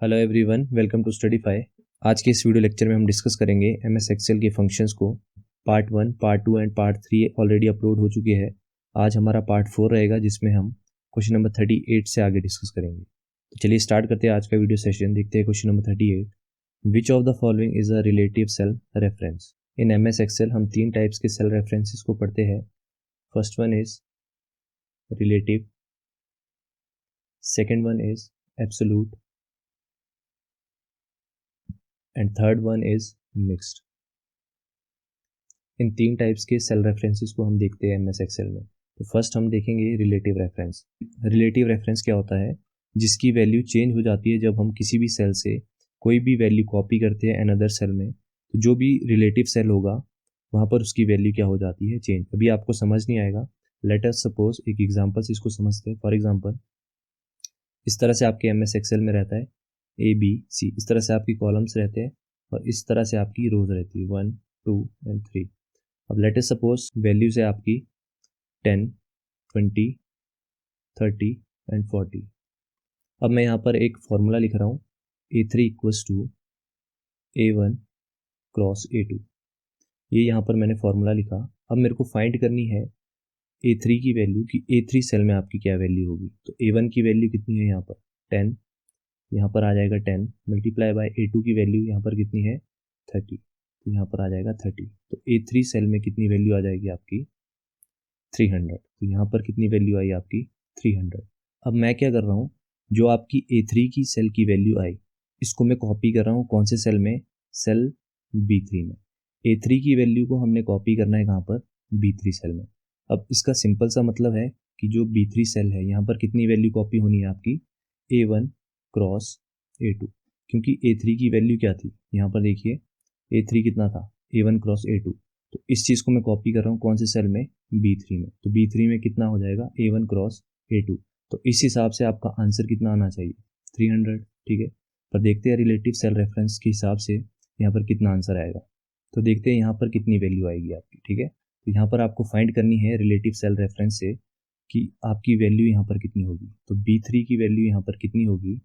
Hello everyone, welcome to Studyfy. आज के इस वीडियो लेक्चर में हम डिस्कस करेंगे एमएस एक्सेल के फंक्शंस को। Part 1, part 2 and part 3 already upload हो चुके हैं। आज हमारा पार्ट 4 रहेगा जिसमें हम क्वेश्चन नंबर 38 से आगे डिस्कस करेंगे। तो चलिए स्टार्ट करते हैं आज का वीडियो सेशन। देखते हैं question number 38। Which of the following is a relative cell reference? In MS Excel हम 3 टाइप्स के सेल रेफरेंसेस को पढ़ते हैं। First one is relative, second one is absolute and third one is mixed. इन 3 types के cell references को हम देखते हैं एमएस एक्सेल में। तो फर्स्ट हम देखेंगे रिलेटिव रेफरेंस। रिलेटिव रेफरेंस क्या होता है? जिसकी वैल्यू चेंज हो जाती है जब हम किसी भी सेल से कोई भी वैल्यू कॉपी करते हैं अनदर सेल में। तो जो भी रिलेटिव सेल होगा वहाँ पर उसकी वैल्यू क्या हो जाती है? चेंज। अभी आपको समझ नहीं आएगा, लेट अस सपोज एक एग्जांपल से इसको समझते हैं। फॉर एग्जांपल, इस तरह से आपके एमएस एक्सेल में रहता है ए बी सी, इस तरह से आपकी कॉलम्स रहते हैं और इस तरह से आपकी रोज रहती है 1 2 एंड 3। अब लेट अस सपोज वैल्यूज है आपकी 10 20 30 एंड 40। अब मैं यहाँ पर एक फॉर्मूला लिख रहा हूँ A3 equals to A1 cross A2। ये यहाँ पर मैंने फॉर्मूला लिखा। अब मेरे को फाइंड करनी है A3 की वैल्यू कि A3 सेल में आपकी क्या वैल्यू होगी। तो A1 की वैल्यू कितनी है यहाँ पर 10, यहाँ पर आ जाएगा 10 मल्टीप्लाई बाय A2 की वैल्यू यहाँ पर कितनी है 30, तो यहाँ पर आ जाएगा 30। तो A3 सेल में कितनी वैल्यू आ जाएगी आपकी 300। तो यहाँ पर कितनी वैल्यू आई आपकी 300। अब मैं क्या कर रहा हूँ, जो आपकी A3 की सेल की वैल्यू आई इसको मैं कॉपी कर रहा हूँ कौन से सेल में, सेल B3 में। A3 की वैल्यू को हमने कॉपी करना है कहाँ पर, B3 सेल में। अब इसका सिंपल सा मतलब है कि जो B3 सेल है यहाँ पर कितनी वैल्यू कॉपी होनी है आपकी A1 क्रॉस A2, क्योंकि A3 की वैल्यू क्या थी यहाँ पर देखिए, A3 कितना था A1 क्रॉस A2। तो इस चीज़ को मैं कॉपी कर रहा हूँ कौन से सेल में, B3 में। तो B3 में कितना हो जाएगा A1 क्रॉस A2। तो इस हिसाब से आपका आंसर कितना आना चाहिए 300, ठीक है। पर देखते हैं रिलेटिव सेल रेफरेंस के हिसाब से यहाँ पर कितना आंसर आएगा। तो देखते हैं यहाँ पर कितनी वैल्यू आएगी आपकी, ठीक है। तो यहाँ पर आपको फाइंड करनी है रिलेटिव सेल रेफरेंस से कि आपकी वैल्यू यहाँ पर कितनी होगी। तो B3 की वैल्यू यहाँ पर कितनी होगी,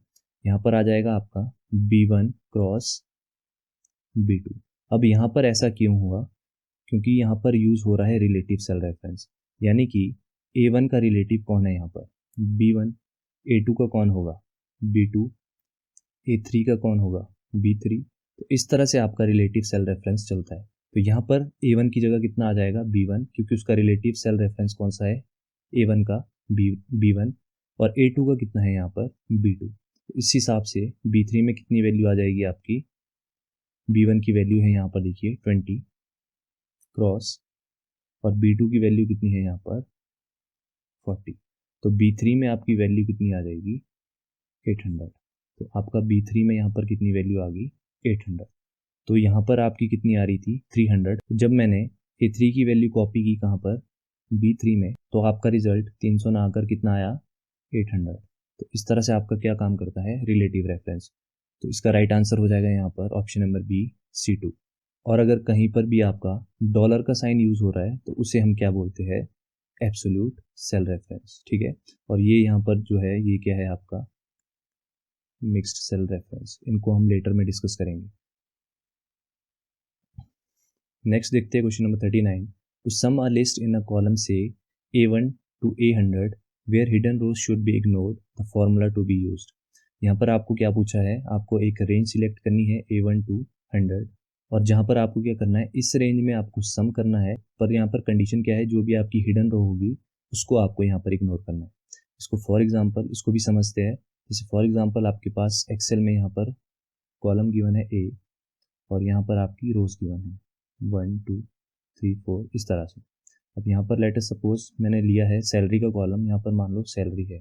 यहाँ पर आ जाएगा आपका B1 क्रॉस B2। अब यहाँ पर ऐसा क्यों हुआ, क्योंकि यहाँ पर यूज़ हो रहा है रिलेटिव सेल रेफरेंस, यानी कि A1 का रिलेटिव कौन है यहाँ पर B1, A2 का कौन होगा B2, A3 का कौन होगा B3। तो इस तरह से आपका रिलेटिव सेल रेफरेंस चलता है। तो यहाँ पर A1 की जगह कितना आ जाएगा B1, क्योंकि उसका रिलेटिव सेल रेफरेंस कौन सा है A1 का B1, और A2 का कितना है यहाँ पर B2। तो इस हिसाब से B3 में कितनी वैल्यू आ जाएगी आपकी, B1 की वैल्यू है यहाँ पर देखिए 20 क्रॉस, और B2 की वैल्यू कितनी है यहाँ पर 40। तो B3 में आपकी वैल्यू कितनी आ जाएगी 800। तो आपका B3 में यहाँ पर कितनी वैल्यू आ गई 800। तो यहाँ पर आपकी कितनी आ रही थी 300। जब मैंने A3 की वैल्यू कॉपी की कहाँ पर B3 में, तो आपका रिजल्ट 300 ना आकर कितना आया 800। तो इस तरह से आपका क्या काम करता है रिलेटिव रेफरेंस। तो इसका राइट आंसर हो जाएगा यहाँ पर ऑप्शन नंबर बी C2। और अगर कहीं पर भी आपका डॉलर का साइन यूज हो रहा है तो उसे हम क्या बोलते हैं एब्सोल्यूट सेल रेफरेंस, ठीक है। और ये यहाँ पर जो है ये क्या है आपका मिक्स्ड सेल रेफरेंस। इनको हम लेटर में डिस्कस करेंगे। नेक्स्ट देखते हैं question number 39। To sum a list in a column से A1 to A100 where hidden rows should be ignored the formula to be used. यहाँ पर आपको क्या पूछा है, आपको एक रेंज सिलेक्ट करनी है A1 to 100, और जहाँ पर आपको क्या करना है इस रेंज में आपको सम करना है। पर यहाँ पर कंडीशन क्या है, जो भी आपकी हिडन रो होगी उसको आपको यहाँ पर इग्नोर करना है। इसको फॉर एग्जाम्पल इसको भी समझते हैं। जैसे फॉर एग्जाम्पल आपके पास एक्सेल में यहाँ पर कॉलम गिवन है A और यहाँ पर आपकी रोज गिवन है 1 2 3 4 इस तरह से। अब यहाँ पर लेट अस सपोज मैंने लिया है सैलरी का कॉलम, यहाँ पर मान लो सैलरी है,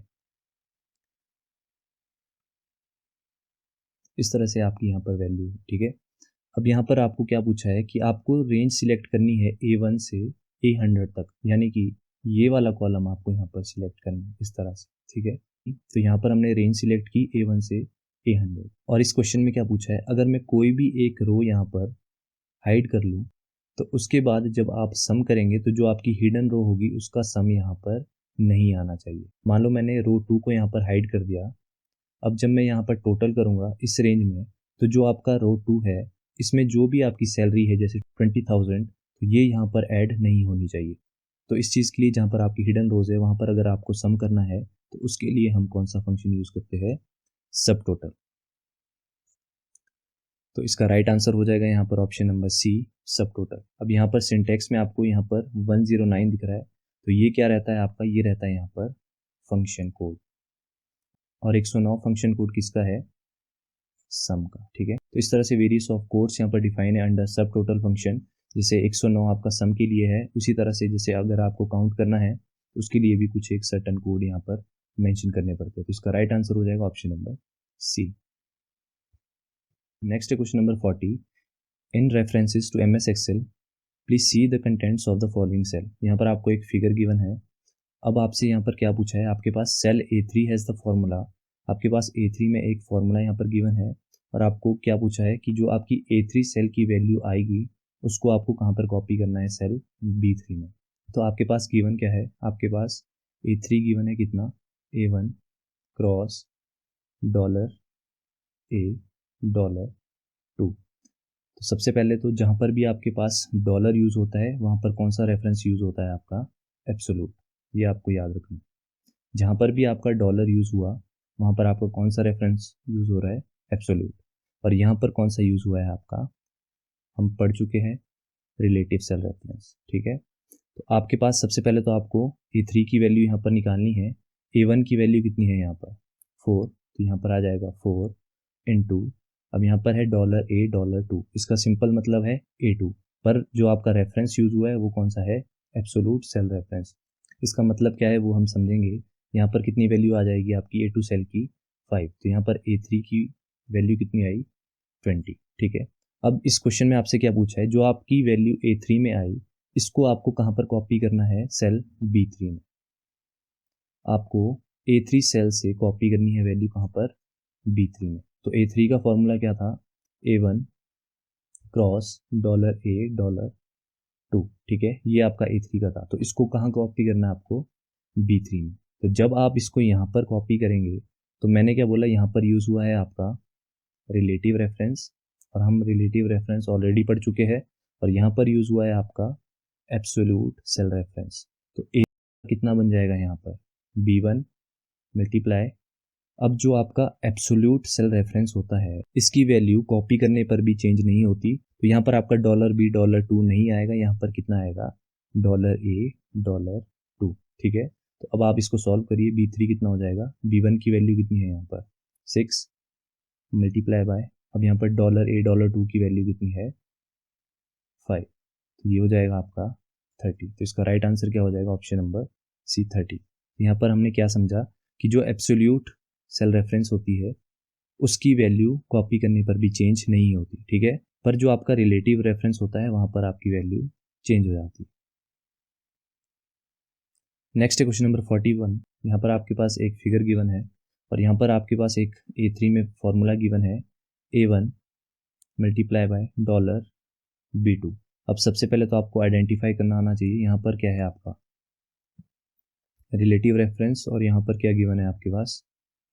इस तरह से आपकी यहाँ पर वैल्यू है, ठीक है। अब यहाँ पर आपको क्या पूछा है कि आपको रेंज सिलेक्ट करनी है A1 से A100 तक, यानी कि ये वाला कॉलम आपको यहाँ पर सिलेक्ट करना है इस तरह से, ठीक है। तो यहाँ पर हमने रेंज सिलेक्ट की A1 से A100। और इस क्वेश्चन में क्या पूछा है, अगर मैं कोई भी एक रो यहाँ पर हाइड कर लूँ तो उसके बाद जब आप सम करेंगे तो जो आपकी हिडन रो होगी उसका सम यहाँ पर नहीं आना चाहिए। मान लो मैंने रो 2 को यहाँ पर हाइड कर दिया अब जब मैं यहाँ पर टोटल करूँगा इस रेंज में, तो जो आपका रो 2 है इसमें जो भी आपकी सैलरी है जैसे 20,000, तो ये यहाँ पर ऐड नहीं होनी चाहिए। तो इस चीज़ के लिए जहाँ पर आपकी हिडन रोज है वहाँ पर अगर आपको सम करना है तो उसके लिए हम कौन सा फंक्शन यूज़ करते हैं, सब टोटल। तो इसका राइट आंसर हो जाएगा यहाँ पर ऑप्शन नंबर सी, सब टोटल। अब यहाँ पर सिंटेक्स में आपको यहाँ पर 109 दिख रहा है, तो ये क्या रहता है आपका, ये रहता है यहाँ पर फंक्शन कोड, और 109 फंक्शन कोड किसका है, सम का। ठीक है, तो इस तरह से वेरियस ऑफ कोड्स यहाँ पर डिफाइन है अंडर सब टोटल फंक्शन। जैसे 109 आपका सम के लिए है, उसी तरह से जैसे अगर आपको काउंट करना है उसके लिए भी कुछ एक सर्टन कोड यहाँ पर मेंशन करने पड़ते हैं। तो इसका राइट आंसर हो जाएगा ऑप्शन नंबर सी। नेक्स्ट है question number 40। In references to MS Excel please see the contents of the following cell. यहाँ पर आपको एक फिगर गिवन है। अब आपसे यहाँ पर क्या पूछा है, आपके पास cell A3 has the formula, आपके पास A3 में एक फॉर्मूला यहाँ पर गिवन है, और आपको क्या पूछा है कि जो आपकी A3 सेल की वैल्यू आएगी उसको आपको कहाँ पर कॉपी करना है, सेल B3 में। तो आपके पास गिवन क्या है, आपके पास A3 गिवन है कितना, A1 क्रॉस $A$2। तो सबसे पहले तो जहाँ पर भी आपके पास डॉलर यूज़ होता है वहाँ पर कौन सा रेफरेंस यूज़ होता है, आपका एब्सोल्यूट। ये आपको याद रखना। जहाँ पर भी आपका डॉलर यूज़ हुआ वहाँ पर आपका कौन सा रेफरेंस यूज़ हो रहा है, एब्सोल्यूट। और यहाँ पर कौन सा यूज़ हुआ है आपका, हम पढ़ चुके हैं, रिलेटिव सेल रेफरेंस। ठीक है, तो आपके पास सबसे पहले तो आपको A3 की वैल्यू यहाँ पर निकालनी है। A1 की वैल्यू कितनी है यहाँ पर, 4, तो यहाँ पर आ जाएगा 4 इंटू, अब यहाँ पर है $A$2, इसका सिंपल मतलब है A2, पर जो आपका रेफरेंस यूज़ हुआ है वो कौन सा है, एब्सोल्यूट सेल रेफरेंस। इसका मतलब क्या है वो हम समझेंगे। यहाँ पर कितनी वैल्यू आ जाएगी आपकी A2 सेल की, 5, तो यहाँ पर A3 की वैल्यू कितनी आई, 20। ठीक है, अब इस क्वेश्चन में आपसे क्या पूछा है, जो आपकी वैल्यू A3 में आई इसको आपको कहाँ पर कॉपी करना है, सेल B3 में। आपको A3 सेल से कॉपी करनी है वैल्यू कहाँ पर, B3 में। तो A3 का फॉर्मूला क्या था, A1 क्रॉस $A$2। ठीक है, ये आपका A3 का था, तो इसको कहाँ कॉपी करना है आपको, B3 में। तो जब आप इसको यहाँ पर कॉपी करेंगे तो मैंने क्या बोला, यहाँ पर यूज़ हुआ है आपका रिलेटिव रेफरेंस, और हम रिलेटिव रेफरेंस ऑलरेडी पढ़ चुके हैं, और यहाँ पर यूज़ हुआ है आपका एब्सोल्यूट सेल रेफरेंस। तो A कितना बन जाएगा यहाँ पर, B1 मल्टीप्लाई, अब जो आपका एब्सोल्यूट सेल रेफरेंस होता है इसकी वैल्यू कॉपी करने पर भी चेंज नहीं होती, तो यहाँ पर आपका $B$2 नहीं आएगा, यहाँ पर कितना आएगा, $A$2। ठीक है, तो अब आप इसको सॉल्व करिए, B3 कितना हो जाएगा, B1 की वैल्यू कितनी है यहाँ पर 6 मल्टीप्लाई बाय, अब यहाँ पर $A$2 की वैल्यू कितनी है 5, तो ये हो जाएगा आपका 30। तो इसका राइट आंसर क्या हो जाएगा, ऑप्शन नंबर सी 30। यहाँ पर हमने क्या समझा कि जो एब्सोल्यूट सेल रेफरेंस होती है उसकी वैल्यू कॉपी करने पर भी चेंज नहीं होती। ठीक है, पर जो आपका रिलेटिव रेफरेंस होता है वहाँ पर आपकी वैल्यू चेंज हो जाती है। नेक्स्ट है क्वेश्चन नंबर 41। यहाँ पर आपके पास एक फिगर गिवन है, और यहाँ पर आपके पास एक A3 में फॉर्मूला गिवन है, A1 मल्टीप्लाई बाय $B2। अब सबसे पहले तो आपको आइडेंटिफाई करना आना चाहिए यहाँ पर क्या है आपका रिलेटिव रेफरेंस, और यहाँ पर क्या गिवन है आपके पास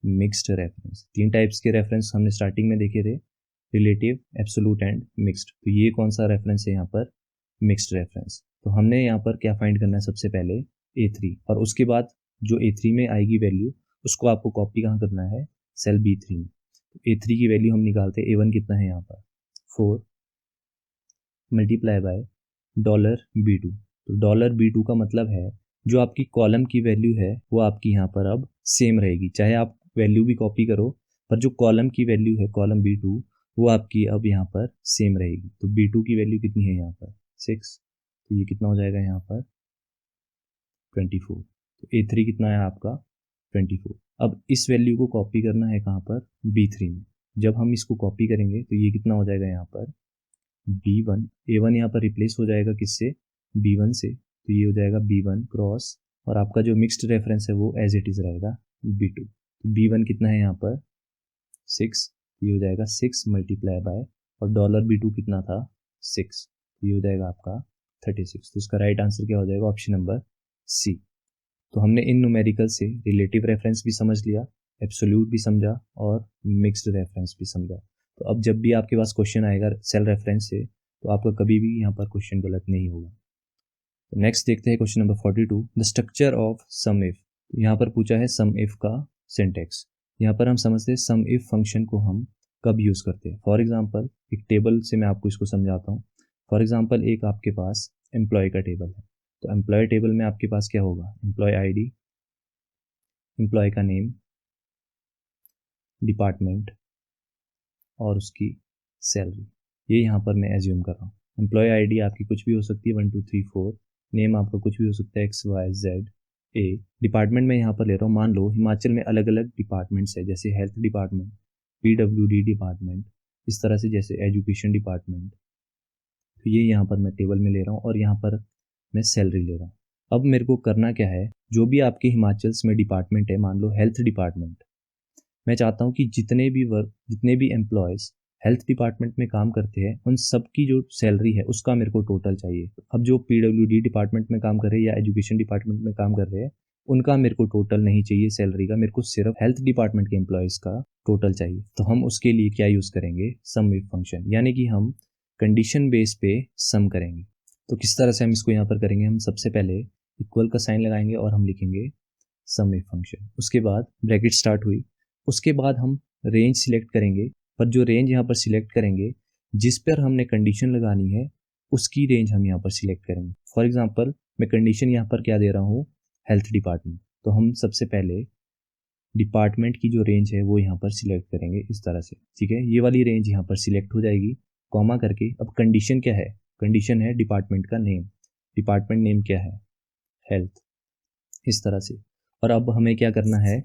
मिक्स्ड रेफरेंस। 3 टाइप्स के रेफरेंस हमने स्टार्टिंग में देखे थे, रिलेटिव, एब्सोल्यूट एंड मिक्स्ड। तो ये कौन सा रेफरेंस है यहाँ पर, मिक्स्ड रेफरेंस। तो हमने यहाँ पर क्या फाइंड करना है, सबसे पहले A3, और उसके बाद जो A3 में आएगी वैल्यू उसको आपको कॉपी कहाँ करना है, सेल B3 में। तो A3 की वैल्यू हम निकालते हैं, A1 कितना है यहाँ पर 4 मल्टीप्लाई बाय $B2। तो $B2 का मतलब है जो आपकी कॉलम की वैल्यू है वो आपकी यहाँ पर अब सेम रहेगी, चाहे आप वैल्यू भी कॉपी करो, पर जो कॉलम की वैल्यू है कॉलम B2 वो आपकी अब यहाँ पर सेम रहेगी। तो B2 की वैल्यू कितनी है यहाँ पर 6, तो ये कितना हो जाएगा यहाँ पर 24। तो A3 कितना है आपका 24। अब इस वैल्यू को कॉपी करना है कहाँ पर, B3 में। जब हम इसको कॉपी करेंगे तो ये कितना हो जाएगा यहाँ पर B1, A1 यहाँ पर रिप्लेस हो जाएगा किससे, B1 से, तो ये हो जाएगा B1 क्रॉस, और आपका जो मिक्स्ड रेफरेंस है वो एज इट इज़ रहेगा B2। तो B1 कितना है यहाँ पर 6, ये हो जाएगा 6 मल्टीप्लाई बाय, और $B2 कितना था 6, ये हो जाएगा आपका 36। तो इसका राइट आंसर क्या हो जाएगा, ऑप्शन नंबर सी। तो हमने इन न्यूमेरिकल से रिलेटिव रेफरेंस भी समझ लिया, एब्सोल्यूट भी समझा और मिक्स्ड रेफरेंस भी समझा। तो अब जब भी आपके पास क्वेश्चन आएगा सेल रेफरेंस से तो आपका कभी भी यहाँ पर क्वेश्चन गलत नहीं होगा। तो नेक्स्ट देखते हैं question number 42, the structure of sum if. यहाँ पर पूछा है सम इफ का सिंटेक्स। यहाँ पर हम समझते हैं सम इफ फंक्शन को हम कब यूज़ करते हैं। फॉर एग्जांपल एक टेबल से मैं आपको इसको समझाता हूँ। फॉर एग्जांपल एक आपके पास एम्प्लॉय का टेबल है, तो एम्प्लॉय टेबल में आपके पास क्या होगा, एम्प्लॉय आईडी, एम्प्लॉय का नेम, डिपार्टमेंट और उसकी सैलरी। ये यहाँ पर मैं एज्यूम कर रहा हूँ। एम्प्लॉय आईडी आपकी कुछ भी हो सकती है 1 2 3 4, नेम आपका कुछ भी हो सकता है XYZ A। डिपार्टमेंट में यहाँ पर ले रहा हूँ, मान लो हिमाचल में अलग अलग डिपार्टमेंट्स है, जैसे हेल्थ डिपार्टमेंट, PWD डिपार्टमेंट, इस तरह से जैसे एजुकेशन डिपार्टमेंट। तो ये यहाँ पर मैं टेबल में ले रहा हूँ और यहाँ पर मैं सैलरी ले रहा हूँ। अब मेरे को करना क्या है, जो भी आपके हिमाचल में डिपार्टमेंट है, मान लो हेल्थ डिपार्टमेंट, मैं चाहता हूँ कि जितने भी एम्प्लॉयज़ हेल्थ डिपार्टमेंट में काम करते हैं उन सब की जो सैलरी है उसका मेरे को टोटल चाहिए। अब जो PWD डिपार्टमेंट में काम कर रहे हैं या एजुकेशन डिपार्टमेंट में काम कर रहे हैं उनका मेरे को टोटल नहीं चाहिए सैलरी का, मेरे को सिर्फ हेल्थ डिपार्टमेंट के एम्प्लॉयज़ का टोटल चाहिए। तो हम उसके लिए क्या यूज़ करेंगे, सम इफ फंक्शन, यानी कि हम कंडीशन बेस पे सम करेंगे। तो किस तरह से हम इसको यहाँ पर करेंगे, हम सबसे पहले इक्वल का साइन लगाएंगे और हम लिखेंगे सम इफ फंक्शन। उसके बाद ब्रैकेट स्टार्ट हुई, उसके बाद हम रेंज सिलेक्ट करेंगे, पर जो रेंज यहाँ पर सिलेक्ट करेंगे जिस पर हमने कंडीशन लगानी है उसकी रेंज हम यहाँ पर सिलेक्ट करेंगे। फॉर एग्जांपल मैं कंडीशन यहाँ पर क्या दे रहा हूँ, हेल्थ डिपार्टमेंट, तो हम सबसे पहले डिपार्टमेंट की जो रेंज है वो यहाँ पर सिलेक्ट करेंगे इस तरह से, ठीक है। ये वाली रेंज यहाँ पर सिलेक्ट हो जाएगी कॉमा करके। अब कंडीशन क्या है, कंडीशन है डिपार्टमेंट का नेम, डिपार्टमेंट नेम क्या है, हेल्थ, इस तरह से। और अब हमें क्या करना है,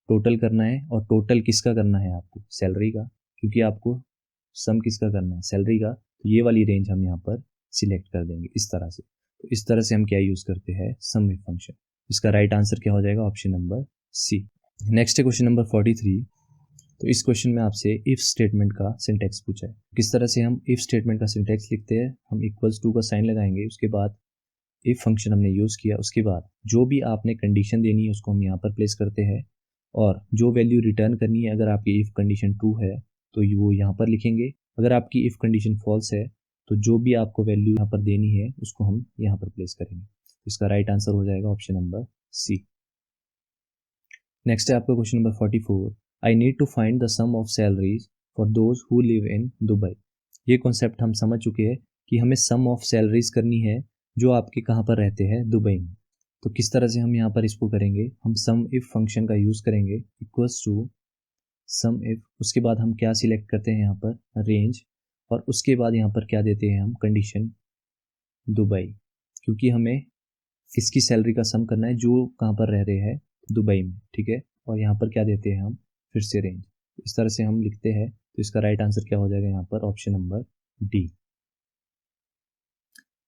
टोटल करना है, और टोटल किसका करना है आपको, सैलरी का, क्योंकि आपको सम किसका करना है, सैलरी का। तो ये वाली रेंज हम यहाँ पर सिलेक्ट कर देंगे इस तरह से। तो इस तरह से हम क्या यूज़ करते हैं, सम इफ फंक्शन। इसका राइट आंसर क्या हो जाएगा, ऑप्शन नंबर सी। नेक्स्ट है क्वेश्चन नंबर 43। तो इस क्वेश्चन में आपसे इफ स्टेटमेंट का सिंटेक्स पूछा है। किस तरह से हम इफ स्टेटमेंट का सिंटेक्स लिखते हैं, हम इक्वल्स टू का साइन लगाएंगे, उसके बाद इफ फंक्शन हमने यूज़ किया, उसके बाद जो भी आपने कंडीशन देनी है उसको हम यहाँ पर प्लेस करते हैं, और जो वैल्यू रिटर्न करनी है, अगर आपकी इफ़ कंडीशन ट्रू है तो वो यहाँ पर लिखेंगे, अगर आपकी इफ़ कंडीशन फॉल्स है तो जो भी आपको वैल्यू यहाँ पर देनी है उसको हम यहाँ पर प्लेस करेंगे। इसका राइट आंसर हो जाएगा ऑप्शन नंबर सी। नेक्स्ट है आपका question number 44, I need to find the sum of salaries for those who live in Dubai. ये कॉन्सेप्ट हम समझ चुके हैं कि हमें सम ऑफ सैलरीज करनी है जो आपके कहाँ पर रहते हैं, दुबई में। तो किस तरह से हम यहाँ पर इसको करेंगे, हम सम इफ फंक्शन का यूज़ करेंगे, इक्वल्स टू सम इफ, उसके बाद हम क्या सिलेक्ट करते हैं यहाँ पर, रेंज, और उसके बाद यहाँ पर क्या देते हैं हम, कंडीशन दुबई, क्योंकि हमें किसकी सैलरी का सम करना है, जो कहाँ पर रह रहे हैं, दुबई में, ठीक है। और यहाँ पर क्या देते हैं हम, फिर से रेंज। इस तरह से हम लिखते हैं। तो इसका राइट आंसर क्या हो जाएगा यहाँ पर, ऑप्शन नंबर डी।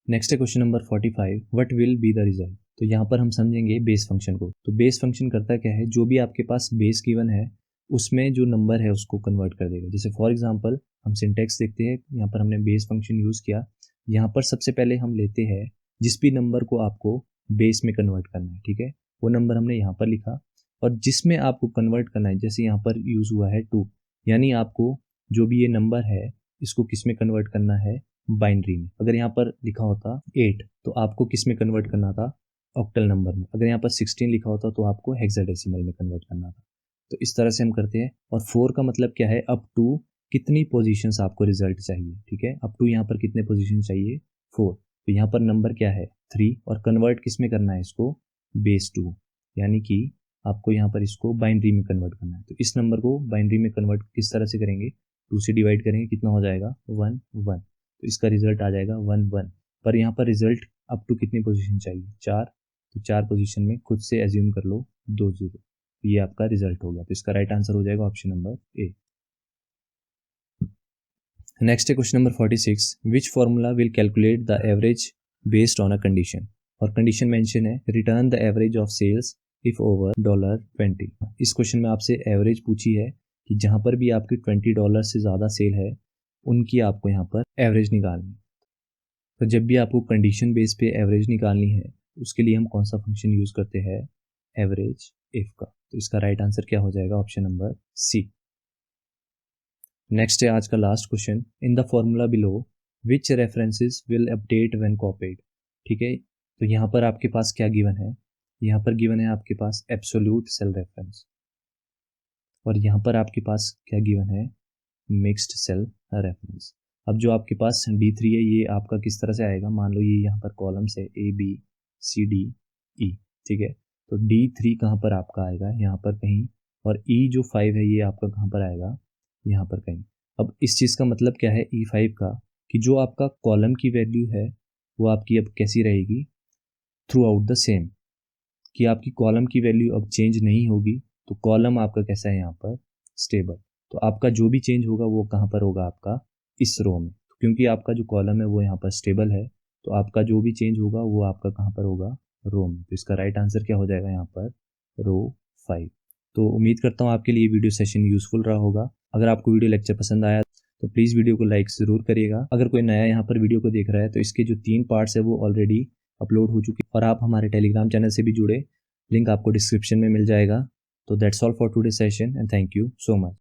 नेक्स्ट है question number 45, what will be the result. तो यहाँ पर हम समझेंगे बेस फंक्शन को। तो बेस फंक्शन करता क्या है, जो भी आपके पास बेस गिवन है उसमें जो नंबर है उसको कन्वर्ट कर देगा। जैसे फॉर एग्जांपल हम सिंटेक्स देखते हैं, यहाँ पर हमने बेस फंक्शन यूज़ किया, यहाँ पर सबसे पहले हम लेते हैं जिस भी नंबर को आपको बेस में कन्वर्ट करना है, ठीक है, वो नंबर हमने यहाँ पर लिखा, और जिसमें आपको कन्वर्ट करना है, जैसे यहाँ पर यूज़ हुआ है 2, यानी आपको जो भी ये नंबर है इसको किस में कन्वर्ट करना है, बाइनरी में। अगर यहाँ पर लिखा होता 8 तो आपको किस में कन्वर्ट करना था, ऑक्टल नंबर में। अगर यहाँ पर 16 लिखा होता तो आपको हेक्साडेसिमल में कन्वर्ट करना था। तो इस तरह से हम करते हैं। और 4 का मतलब क्या है, अप टू कितनी पोजीशंस आपको रिजल्ट चाहिए, ठीक है, अप टू यहाँ पर कितने पोजीशन चाहिए, 4। तो यहाँ पर नंबर क्या है, 3, और कन्वर्ट किस में करना है इसको, बेस 2, यानी कि आपको यहाँ पर इसको बाइनरी में कन्वर्ट करना है। तो इस नंबर को बाइनरी में कन्वर्ट किस तरह से करेंगे, 2 से डिवाइड करेंगे, कितना हो जाएगा, 1 1, तो इसका रिजल्ट आ जाएगा 1 1। पर यहाँ पर रिजल्ट अप टू कितनी पोजीशन चाहिए, 4, तो 4 पोजीशन में खुद से एज्यूम कर लो 2 0, ये आपका रिजल्ट हो गया। तो इसका राइट आंसर हो जाएगा ऑप्शन नंबर ए। नेक्स्ट है question number 46, which formula will calculate the average based on a condition. और कंडीशन मेंशन है, return the average of sales if over $20। इस क्वेश्चन में आपसे एवरेज पूछी है कि जहाँ पर भी आपकी $20 से ज़्यादा सेल है उनकी आपको यहाँ पर एवरेज निकालनी है। तो जब भी आपको कंडीशन बेस पे एवरेज निकालनी है उसके लिए हम कौन सा फंक्शन यूज़ करते हैं, एवरेज इफ का। तो तो इसका राइट आंसर क्या हो जाएगा, ऑप्शन नंबर सी। नेक्स्ट है आज का last question, in the formula below which references will update when copied. ठीक है, तो यहाँ पर आपके पास क्या गिवन है, यहाँ पर गिवन है आपके पास एब्सोल्यूट सेल रेफरेंस, और यहाँ पर आपके पास क्या गिवन है, मिक्स्ड सेल रेफरेंस। अब जो आपके पास D3 है ये आपका किस तरह से आएगा, मान लो ये यहाँ पर कॉलम्स है ABCDE, ठीक है, तो D3 कहाँ पर आपका आएगा, यहाँ पर कहीं, और E जो 5 है ये आपका कहाँ पर आएगा, यहाँ पर कहीं। अब इस चीज़ का मतलब क्या है E5 का, कि जो आपका कॉलम की वैल्यू है वो आपकी अब कैसी रहेगी, थ्रू आउट द सेम, कि आपकी कॉलम की वैल्यू अब चेंज नहीं होगी, तो कॉलम आपका कैसा है यहाँ पर, स्टेबल। तो आपका जो भी चेंज होगा वो कहाँ पर होगा, आपका इस रो में, क्योंकि आपका जो कॉलम है वो यहाँ पर स्टेबल है, तो आपका जो भी चेंज होगा वो आपका कहाँ पर होगा, रो में। तो इसका राइट आंसर क्या हो जाएगा यहाँ पर, रो 5। तो उम्मीद करता हूँ आपके लिए वीडियो सेशन यूजफुल रहा होगा। अगर आपको वीडियो लेक्चर पसंद आया तो प्लीज़ वीडियो को लाइक ज़रूर करिएगा। अगर कोई नया यहाँ पर वीडियो को देख रहा है तो इसके जो 3 पार्ट्स है वो ऑलरेडी अपलोड हो चुके हैं, और आप हमारे टेलीग्राम चैनल से भी जुड़े, लिंक आपको डिस्क्रिप्शन में मिल जाएगा। तो that's all for today session and thank you so much.